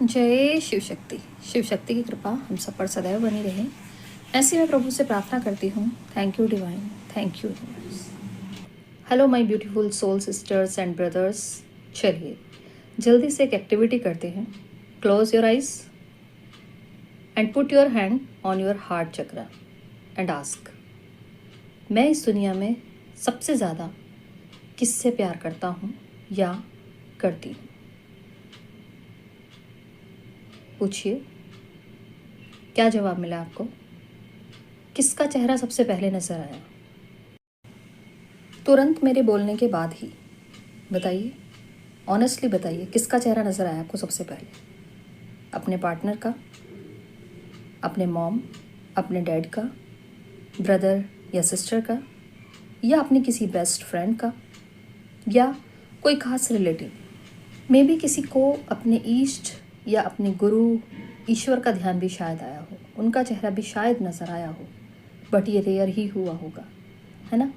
जय शिव शक्ति। शिव शक्ति की कृपा हम सब पर सदैव बनी रहे, ऐसी मैं प्रभु से प्रार्थना करती हूँ। Thank you divine, thank you universe. Hello my beautiful soul sisters and brothers. चलिए जल्दी से एक एक्टिविटी करते हैं। Close your eyes and put your hand on your heart chakra and ask, मैं इस दुनिया में सबसे ज़्यादा किससे प्यार करता हूँ या करती हूँ? पूछिए क्या जवाब मिला आपको। किसका चेहरा सबसे पहले नजर आया? तुरंत मेरे बोलने के बाद ही बताइए, ऑनेस्टली बताइए, किसका चेहरा नजर आया आपको सबसे पहले? अपने पार्टनर का, अपने मॉम, अपने डैड का, ब्रदर या सिस्टर का, या अपनी किसी बेस्ट फ्रेंड का, या कोई खास रिलेटिव? मे बी किसी को अपने ईष्ट या अपने गुरु ईश्वर का ध्यान भी शायद आया हो, उनका चेहरा भी शायद नज़र आया हो, बट ये रेयर ही हुआ होगा, है ना?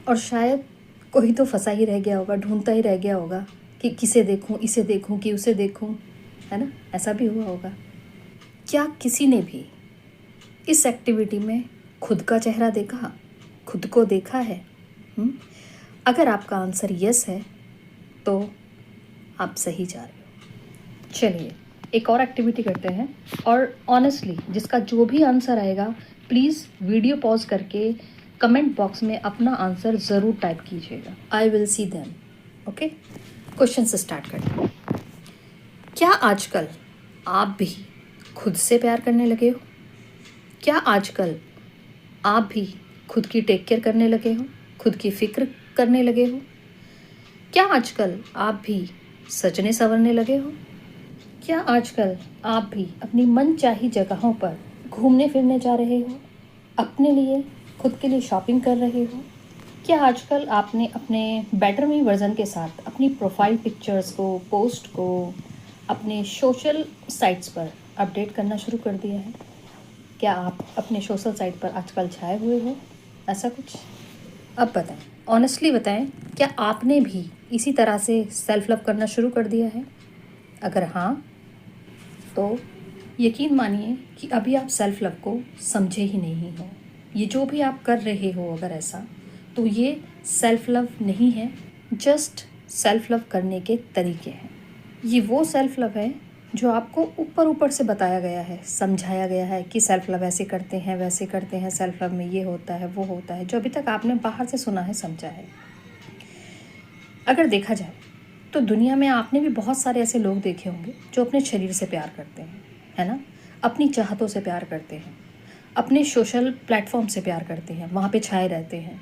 और शायद कोई तो फंसा ही रह गया होगा, ढूंढता ही रह गया होगा कि किसे देखूं, इसे देखूं कि उसे देखूं, है ना? ऐसा भी हुआ होगा। क्या किसी ने भी इस एक्टिविटी में खुद का चेहरा देखा, खुद को देखा है? अगर आपका आंसर यस है तो आप सही जा रहे हो। चलिए एक और एक्टिविटी करते हैं, और ऑनेस्टली जिसका जो भी आंसर आएगा प्लीज़ वीडियो पॉज करके कमेंट बॉक्स में अपना आंसर ज़रूर टाइप कीजिएगा। I will see them. Okay, question से स्टार्ट करते हैं। क्या आजकल आप भी खुद से प्यार करने लगे हो? क्या आजकल आप भी खुद की टेक केयर करने लगे हो, खुद की फिक्र करने लगे हो? क्या आजकल आप भी सजने संवरने लगे हो? क्या आजकल आप भी अपनी मनचाही जगहों पर घूमने फिरने जा रहे हो, अपने लिए, खुद के लिए शॉपिंग कर रहे हो? क्या आजकल आपने अपने बेटर मी वर्जन के साथ अपनी प्रोफाइल पिक्चर्स को, पोस्ट को अपने सोशल साइट्स पर अपडेट करना शुरू कर दिया है? क्या आप अपने सोशल साइट पर आजकल छाए हुए हो? ऐसा कुछ? अब बताएं, ऑनेस्टली बताएं, क्या आपने भी इसी तरह से सेल्फ लव करना शुरू कर दिया है? अगर हाँ तो यकीन मानिए कि अभी आप सेल्फ लव को समझे ही नहीं हो। ये जो भी आप कर रहे हो अगर ऐसा, तो ये सेल्फ लव नहीं है, जस्ट सेल्फ लव करने के तरीके हैं। ये वो सेल्फ लव है जो आपको ऊपर ऊपर से बताया गया है, समझाया गया है कि सेल्फ लव ऐसे करते हैं, वैसे करते हैं, सेल्फ लव में ये होता है, वो होता है, जो अभी तक आपने बाहर से सुना है, समझा है। अगर देखा जाए तो दुनिया में आपने भी बहुत सारे ऐसे लोग देखे होंगे जो अपने शरीर से प्यार करते हैं, है ना? अपनी चाहतों से प्यार करते हैं, अपने सोशल प्लेटफॉर्म से प्यार करते हैं, वहाँ पे छाए रहते हैं,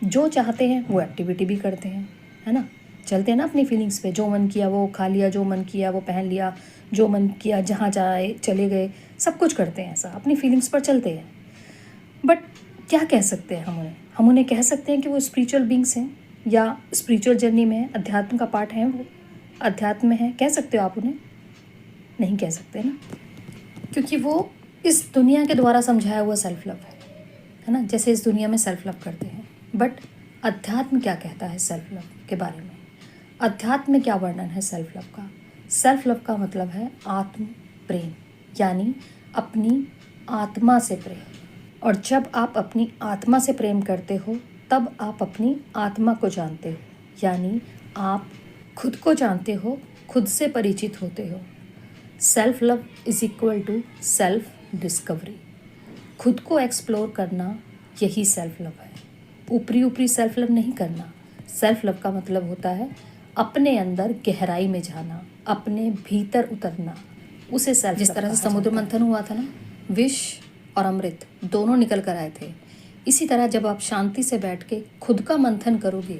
जो चाहते हैं वो एक्टिविटी भी करते हैं, है ना? चलते हैं ना अपनी फीलिंग्स पे, जो मन किया वो खा लिया, जो मन किया वो पहन लिया, जो मन किया जहाँ जाए चले गए, सब कुछ करते हैं, ऐसा अपनी फीलिंग्स पर चलते हैं। बट क्या कह सकते हैं हम उन्हें कह सकते हैं कि वो स्पिरिचुअल बींग्स हैं या स्पिरिचुअल जर्नी में है, अध्यात्म का पार्ट है, वो अध्यात्म में है? कह सकते हो आप उन्हें? नहीं कह सकते ना, क्योंकि वो इस दुनिया के द्वारा समझाया हुआ सेल्फ लव है ना? जैसे इस दुनिया में सेल्फ लव करते हैं, बट अध्यात्म क्या कहता है सेल्फ लव के बारे में? अध्यात्म में क्या वर्णन है सेल्फ लव का? सेल्फ लव का मतलब है आत्म प्रेम, यानी अपनी आत्मा से प्रेम। और जब आप अपनी आत्मा से प्रेम करते हो तब आप अपनी आत्मा को जानते हो, यानी आप खुद को जानते हो, खुद से परिचित होते हो। Self love is equal to self discovery. खुद को एक्सप्लोर करना, यही सेल्फ लव है। ऊपरी ऊपरी सेल्फ लव नहीं करना। सेल्फ लव का मतलब होता है अपने अंदर गहराई में जाना, अपने भीतर उतरना, उसे सेल्फ। जिस तरह से समुद्र मंथन हुआ था ना, विष और अमृत दोनों निकल कर आए थे, इसी तरह जब आप शांति से बैठ के खुद का मंथन करोगे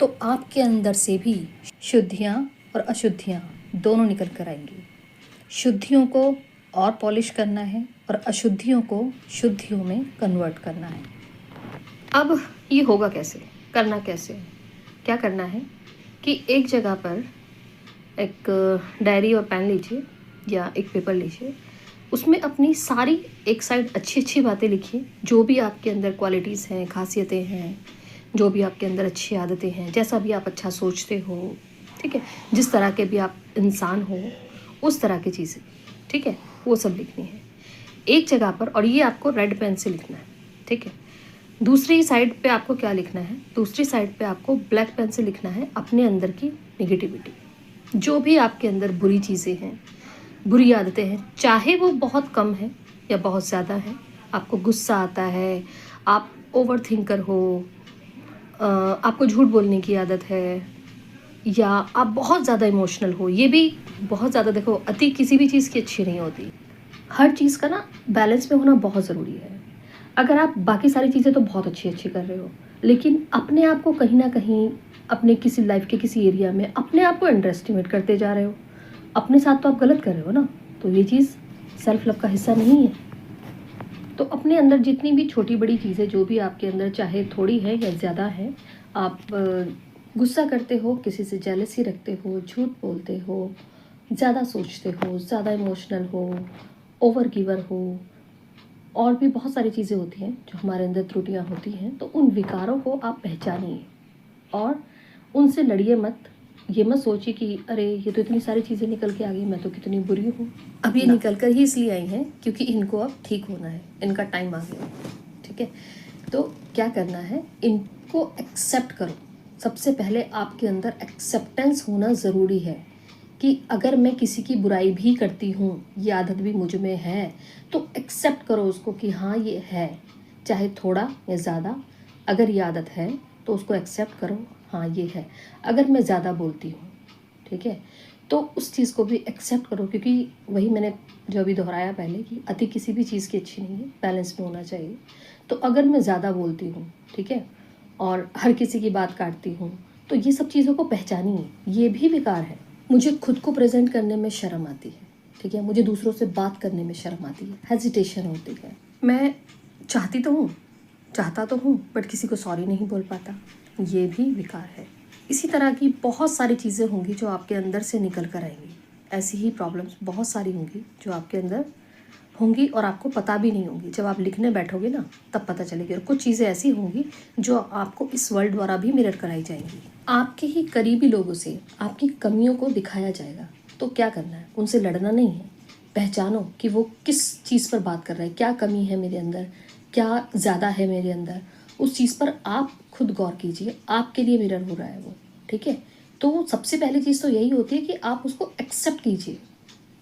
तो आपके अंदर से भी शुद्धियाँ और अशुद्धियाँ दोनों निकल कर आएंगी। शुद्धियों को और पॉलिश करना है और अशुद्धियों को शुद्धियों में कन्वर्ट करना है। अब ये होगा कैसे, करना कैसे? क्या करना है कि एक जगह पर एक डायरी और पेन लीजिए या एक पेपर लीजिए, उसमें अपनी सारी एक साइड अच्छी अच्छी बातें लिखिए, जो भी आपके अंदर क्वालिटीज़ हैं, खासियतें हैं, जो भी आपके अंदर अच्छी आदतें हैं, जैसा भी आप अच्छा सोचते हो, ठीक है, जिस तरह के भी आप इंसान हो, उस तरह की चीज़ें, ठीक है, वो सब लिखनी है एक जगह पर। और ये आपको रेड पेन से लिखना है, ठीक है। दूसरी साइड पे आपको क्या लिखना है, दूसरी साइड पे आपको ब्लैक पेन से लिखना है अपने अंदर की निगेटिविटी, जो भी आपके अंदर बुरी चीज़ें हैं, बुरी आदतें हैं, चाहे वो बहुत कम है या बहुत ज़्यादा है। आपको गुस्सा आता है, आप ओवर थिंकर हो, आपको झूठ बोलने की आदत है, या आप बहुत ज़्यादा इमोशनल हो। ये भी बहुत ज़्यादा, देखो, अति किसी भी चीज़ की अच्छी नहीं होती। हर चीज़ का ना बैलेंस में होना बहुत ज़रूरी है। अगर आप बाकी सारी चीज़ें तो बहुत अच्छी अच्छी कर रहे हो, लेकिन अपने आप को कहीं ना कहीं अपने किसी लाइफ के किसी एरिया में अपने आप को अंडर एस्टिमेट करते जा रहे हो, अपने साथ तो आप गलत कर रहे हो ना। तो ये चीज़ सेल्फ लव का हिस्सा नहीं है। तो अपने अंदर जितनी भी छोटी बड़ी चीज़ें जो भी आपके अंदर, चाहे थोड़ी है या ज़्यादा है, आप गुस्सा करते हो, किसी से जेलसी रखते हो, झूठ बोलते हो, ज़्यादा सोचते हो, ज़्यादा इमोशनल हो, ओवर गिवर हो, और भी बहुत सारी चीज़ें होती हैं जो हमारे अंदर त्रुटियां होती हैं। तो उन विकारों को आप पहचानिए और उनसे लड़िए मत। ये मत सोचिए कि अरे ये तो इतनी सारी चीज़ें निकल के आ गई, मैं तो कितनी बुरी हूँ। अब ये निकल कर ही इसलिए आई हैं क्योंकि इनको अब ठीक होना है, इनका टाइम आ गया, ठीक है। तो क्या करना है, इनको एक्सेप्ट करो। सबसे पहले आपके अंदर एक्सेप्टेंस होना ज़रूरी है कि अगर मैं किसी की बुराई भी करती हूँ, ये आदत भी मुझ में है, तो एक्सेप्ट करो उसको कि हाँ ये है, चाहे थोड़ा या ज़्यादा। अगर ये आदत है तो उसको एक्सेप्ट करो, हाँ ये है। अगर मैं ज़्यादा बोलती हूँ, ठीक है, तो उस चीज़ को भी एक्सेप्ट करो, क्योंकि वही मैंने जो अभी दोहराया पहले कि अति किसी भी चीज़ की अच्छी नहीं है, बैलेंस में होना चाहिए। तो अगर मैं ज़्यादा बोलती हूँ, ठीक है, और हर किसी की बात काटती हूँ, तो ये सब चीज़ों को पहचानिए, ये भी विकार है। मुझे खुद को प्रेजेंट करने में शर्म आती है, ठीक है, मुझे दूसरों से बात करने में शर्म आती है, हेजिटेशन होती है। मैं चाहती तो हूँ, चाहता तो हूँ, बट किसी को सॉरी नहीं बोल पाता, ये भी विकार है। इसी तरह की बहुत सारी चीज़ें होंगी जो आपके अंदर से निकल कर आएंगी। ऐसी ही प्रॉब्लम्स बहुत सारी होंगी जो आपके अंदर होंगी और आपको पता भी नहीं होंगी। जब आप लिखने बैठोगे ना, तब पता चलेगी। और कुछ चीज़ें ऐसी होंगी जो आपको इस वर्ल्ड द्वारा भी मिरर कराई जाएंगी। आपके ही करीबी लोगों से आपकी कमियों को दिखाया जाएगा। तो क्या करना है, उनसे लड़ना नहीं है। पहचानो कि वो किस चीज़ पर बात कर रहा है, क्या कमी है मेरे अंदर, क्या ज़्यादा है मेरे अंदर। उस चीज़ पर आप खुद गौर कीजिए, आपके लिए मिरर हो रहा है वो, ठीक है। तो सबसे पहली चीज़ तो यही होती है कि आप उसको एक्सेप्ट कीजिए,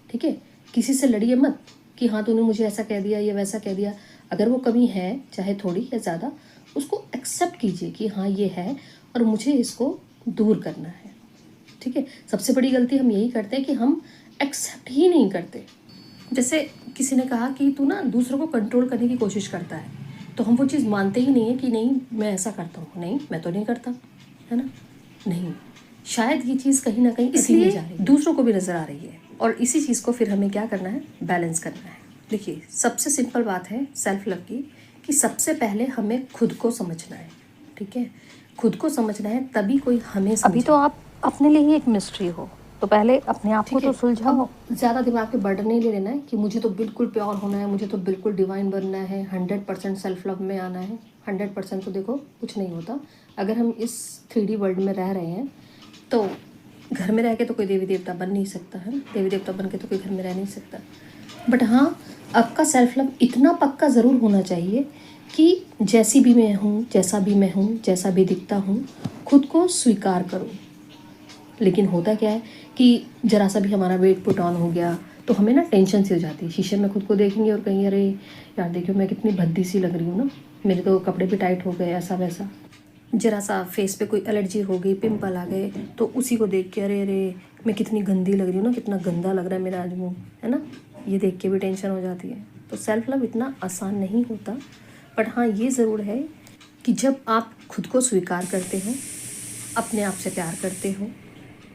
ठीक है। किसी से लड़िए मत कि हाँ तूने मुझे ऐसा कह दिया या वैसा कह दिया। अगर वो कमी है, चाहे थोड़ी या ज़्यादा, उसको एक्सेप्ट कीजिए कि हाँ ये है और मुझे इसको दूर करना है, ठीक है। सबसे बड़ी गलती हम यही करते हैं कि हम एक्सेप्ट ही नहीं करते। जैसे किसी ने कहा कि तू ना दूसरों को कंट्रोल करने की कोशिश करता है, तो हम वो चीज़ मानते ही नहीं है कि नहीं मैं ऐसा करता हूँ, नहीं मैं तो नहीं करता, है ना। नहीं, शायद ये चीज़ कहीं ना कहीं इसलिए दूसरों को भी नज़र आ रही है। और इसी चीज़ को फिर हमें क्या करना है, बैलेंस करना है। देखिए, सबसे सिंपल बात है सेल्फ लव की कि सबसे पहले हमें खुद को समझना है, ठीक है। खुद को समझना है, तभी कोई हमें समझे। अभी तो आप अपने लिए ही एक मिस्ट्री हो, तो पहले अपने आप को तो सुलझाओ। ज़्यादा दिमाग पे बर्डन नहीं ले लेना है कि मुझे तो बिल्कुल प्योर होना है, मुझे तो बिल्कुल डिवाइन बनना है, 100% सेल्फ लव में आना है। 100% तो देखो कुछ नहीं होता। अगर हम इस 3D वर्ल्ड में रह रहे हैं तो घर में रह के तो कोई देवी देवता बन नहीं सकता है, देवी देवता बन के तो कोई घर में रह नहीं सकता। बट हाँ, आपका सेल्फ लव इतना पक्का ज़रूर होना चाहिए कि जैसी भी मैं हूँ, जैसा भी मैं हूँ, जैसा भी दिखता हूँ, खुद को स्वीकार करूँ। लेकिन होता क्या है कि ज़रा सा भी हमारा वेट पुट ऑन हो गया तो हमें ना टेंशन सी हो जाती है। शीशे में खुद को देखेंगे और कहेंगे अरे यार देखियो मैं कितनी भद्दी सी लग रही हूँ ना, मेरे तो कपड़े भी टाइट हो गए, ऐसा वैसा। ज़रा सा फेस पे कोई एलर्जी हो गई, पिंपल आ गए, तो उसी को देख के अरे अरे मैं कितनी गंदी लग रही हूँ ना, कितना गंदा लग रहा है मेरा आज मुँह, है ना। ये देख के भी टेंशन हो जाती है। तो सेल्फ लव इतना आसान नहीं होता। बट हाँ, ये ज़रूर है कि जब आप खुद को स्वीकार करते हो, अपने आप से प्यार करते हो,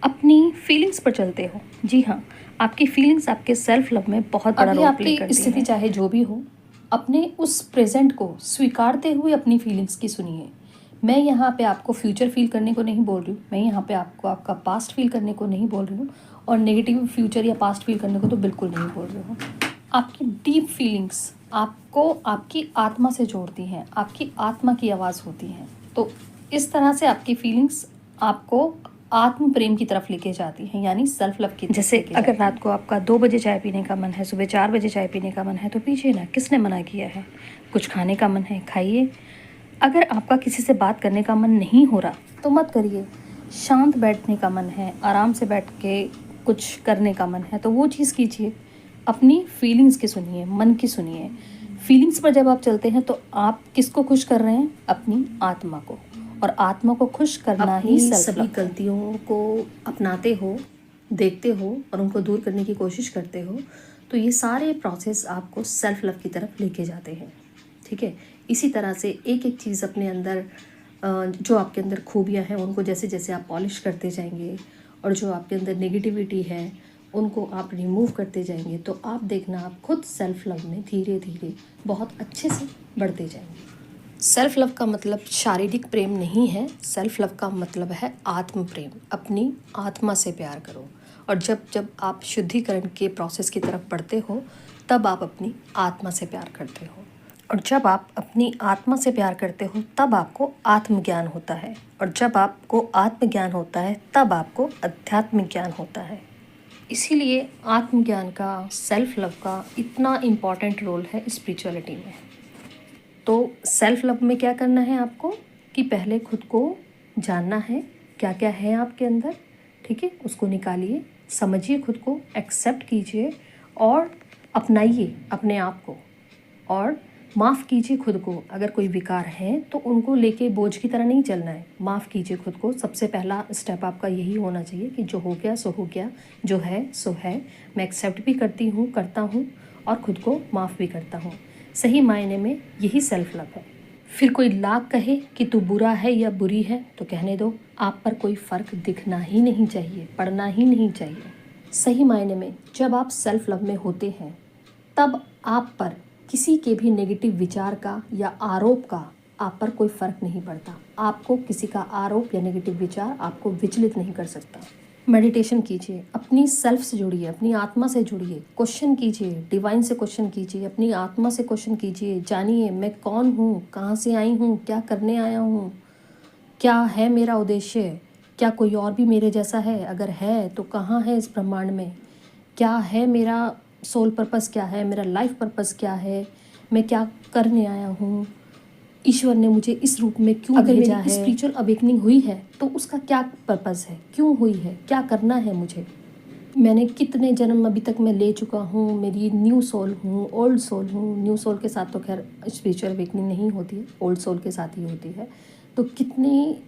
अपनी फीलिंग्स पर चलते हो। जी हाँ, आपकी फीलिंग्स आपके सेल्फ लव में बहुत बड़ा रोल प्ले करती हैं। स्थिति चाहे जो भी हो, अपने उस प्रेजेंट को स्वीकारते हुए अपनी फीलिंग्स की सुनिए। मैं यहाँ पे आपको फ्यूचर फील करने को नहीं बोल रही हूँ, मैं यहाँ पे आपको आपका पास्ट फील करने को नहीं बोल रही हूँ, और नेगेटिव फ्यूचर या पास्ट फील करने को तो बिल्कुल नहीं बोल रही हूँ। आपकी डीप फीलिंग्स आपको आपकी आत्मा से जोड़ती हैं, आपकी आत्मा की आवाज़ होती हैं। तो इस तरह से आपकी फीलिंग्स आपको आत्म प्रेम की तरफ लेके जाती हैं, यानी सेल्फ लव की तरफ। जैसे अगर रात को आपका 2 बजे चाय पीने का मन है, सुबह 4 बजे चाय पीने का मन है, तो पीजिए ना, किसने मना किया है। कुछ खाने का मन है, खाइए। अगर आपका किसी से बात करने का मन नहीं हो रहा तो मत करिए। शांत बैठने का मन है, आराम से बैठ के कुछ करने का मन है, तो वो चीज़ कीजिए। अपनी फीलिंग्स की सुनिए, मन की सुनिए। फीलिंग्स पर जब आप चलते हैं तो आप किसको खुश कर रहे हैं? अपनी आत्मा को। और आत्मा को खुश करना ही सभी गलतियों को अपनाते हो, देखते हो और उनको दूर करने की कोशिश करते हो, तो ये सारे प्रोसेस आपको सेल्फ लव की तरफ लेके जाते हैं। ठीक है, इसी तरह से एक एक चीज़ अपने अंदर, जो आपके अंदर खूबियाँ हैं उनको जैसे जैसे आप पॉलिश करते जाएंगे और जो आपके अंदर नेगेटिविटी है उनको आप रिमूव करते जाएंगे, तो आप देखना आप खुद सेल्फ लव में धीरे धीरे बहुत अच्छे से बढ़ते जाएंगे। सेल्फ लव का मतलब शारीरिक प्रेम नहीं है, सेल्फ लव का मतलब है आत्म प्रेम। अपनी आत्मा से प्यार करो। और जब जब आप शुद्धिकरण के प्रोसेस की तरफ बढ़ते हो तब आप अपनी आत्मा से प्यार करते हो। और जब आप अपनी आत्मा से प्यार करते हो तब आपको आत्मज्ञान होता है। और जब आपको आत्मज्ञान होता है तब आपको आध्यात्मिक ज्ञान होता है। इसीलिए आत्मज्ञान का, सेल्फ लव का इतना इम्पॉर्टेंट रोल है स्पिरिचुअलिटी में। तो सेल्फ लव में क्या करना है आपको कि पहले खुद को जानना है, क्या क्या है आपके अंदर। ठीक है, उसको निकालिए, समझिए, खुद को एक्सेप्ट कीजिए और अपनाइए अपने आप को। और माफ़ कीजिए खुद को। अगर कोई विकार है तो उनको लेके बोझ की तरह नहीं चलना है, माफ़ कीजिए खुद को। सबसे पहला स्टेप आपका यही होना चाहिए कि जो हो गया सो हो गया, जो है सो है। मैं एक्सेप्ट भी करती हूँ, करता हूँ और खुद को माफ़ भी करता हूँ। सही मायने में यही सेल्फ लव है। फिर कोई लाख कहे कि तू बुरा है या बुरी है तो कहने दो, आप पर कोई फ़र्क दिखना ही नहीं चाहिए, पड़ना ही नहीं चाहिए। सही मायने में जब आप सेल्फ लव में होते हैं तब आप पर किसी के भी नेगेटिव विचार का या आरोप का आप पर कोई फ़र्क नहीं पड़ता। आपको किसी का आरोप या नेगेटिव विचार आपको विचलित नहीं कर सकता। मेडिटेशन कीजिए, अपनी सेल्फ से जुड़िए, अपनी आत्मा से जुड़िए, क्वेश्चन कीजिए, डिवाइन से क्वेश्चन कीजिए, अपनी आत्मा से क्वेश्चन कीजिए। जानिए मैं कौन हूँ, कहाँ से आई हूँ, क्या करने आया हूँ, क्या है मेरा उद्देश्य, क्या कोई और भी मेरे जैसा है, अगर है तो कहाँ है इस ब्रह्मांड में, क्या है मेरा सोल पर्पस, क्या है मेरा लाइफ पर्पस, क्या है, मैं क्या करने आया हूँ, ईश्वर ने मुझे इस रूप में क्यों भेजा है। स्पिरिचुअल अवेकनिंग हुई है तो उसका क्या पर्पस है, क्यों हुई है, क्या करना है मुझे, मैंने कितने जन्म अभी तक मैं ले चुका हूँ, मेरी न्यू सोल हूँ, ओल्ड सोल हूँ। न्यू सोल के साथ तो खैर स्पिरिचुअल अवेकनिंग नहीं होती है, ओल्ड सोल के साथ ही होती है। तो कितनी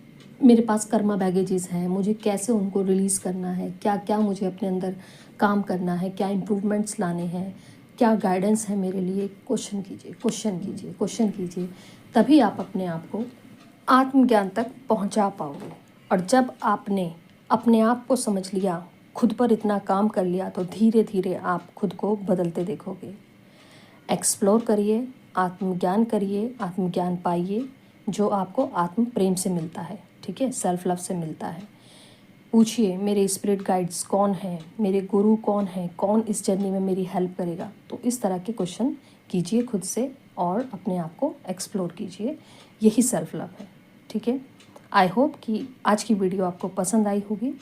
मेरे पास कर्मा बैगेजेस हैं, मुझे कैसे उनको रिलीज़ करना है, क्या क्या मुझे अपने अंदर काम करना है, क्या इम्प्रूवमेंट्स लाने हैं, क्या गाइडेंस है मेरे लिए। क्वेश्चन कीजिए, क्वेश्चन कीजिए, क्वेश्चन कीजिए, तभी आप अपने आप को आत्मज्ञान तक पहुंचा पाओगे। और जब आपने अपने आप को समझ लिया, खुद पर इतना काम कर लिया, तो धीरे धीरे आप खुद को बदलते देखोगे। एक्सप्लोर करिए, आत्मज्ञान करिए, आत्मज्ञान पाइए जो आपको आत्म प्रेम से मिलता है। ठीक है, सेल्फ लव से मिलता है। पूछिए मेरे स्पिरिट गाइड्स कौन हैं, मेरे गुरु कौन हैं, कौन इस जर्नी में मेरी हेल्प करेगा। तो इस तरह के क्वेश्चन कीजिए खुद से और अपने आप को एक्सप्लोर कीजिए। यही सेल्फ लव है। ठीक है, आई होप कि आज की वीडियो आपको पसंद आई होगी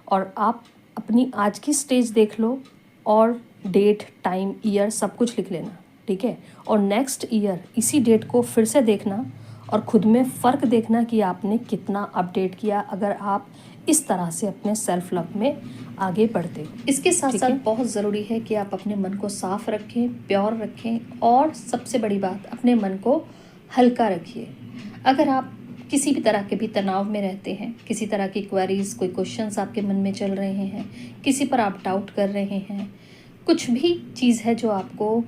और आप अपनी आज की स्टेज देख लो और डेट, टाइम, ईयर सब कुछ लिख लेना। ठीक है, और नेक्स्ट ईयर इसी डेट को फिर से देखना और खुद में फ़र्क देखना कि आपने कितना अपडेट किया, अगर आप इस तरह से अपने सेल्फ लव में आगे बढ़ते। इसके साथ साथ बहुत ज़रूरी है कि आप अपने मन को साफ रखें, प्योर रखें और सबसे बड़ी बात, अपने मन को हल्का रखिए। अगर आप किसी भी तरह के भी तनाव में रहते हैं, किसी तरह की क्वेरीज, कोई क्वेश्चंस आपके मन में चल रहे हैं, किसी पर आप डाउट कर रहे हैं, कुछ भी चीज़ है जो आपको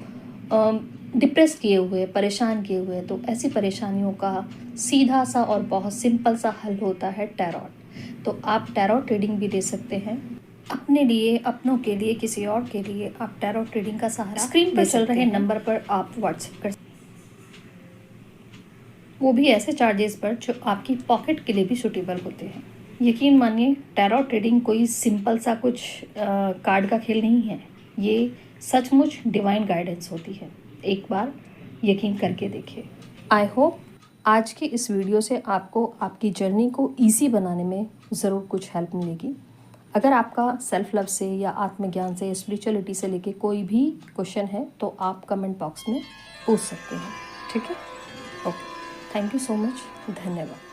डिप्रेस किए हुए, परेशान किए हुए, तो ऐसी परेशानियों का सीधा सा और बहुत सिंपल सा हल होता है टैरोट। तो आप टैरोट रीडिंग भी ले सकते हैं अपने लिए, अपनों के लिए, किसी और के लिए। आप टैरोट रीडिंग का सहारा स्क्रीन पर चल रहे नंबर पर आप व्हाट्सएप कर, वो भी ऐसे चार्जेस पर जो आपकी पॉकेट के लिए भी सूटेबल होते हैं। यकीन मानिए टैरोट रीडिंग कोई सिंपल सा कुछ कार्ड का खेल नहीं है, ये सचमुच डिवाइन गाइडेंस होती है। एक बार यकीन करके देखिए। आई होप आज के इस वीडियो से आपको आपकी जर्नी को ईजी बनाने में ज़रूर कुछ हेल्प मिलेगी। अगर आपका सेल्फ लव से या आत्मज्ञान से, स्पिरिचुअलिटी से लेके कोई भी क्वेश्चन है तो आप कमेंट बॉक्स में पूछ सकते हैं, ठीक है? Okay, thank you so much, धन्यवाद।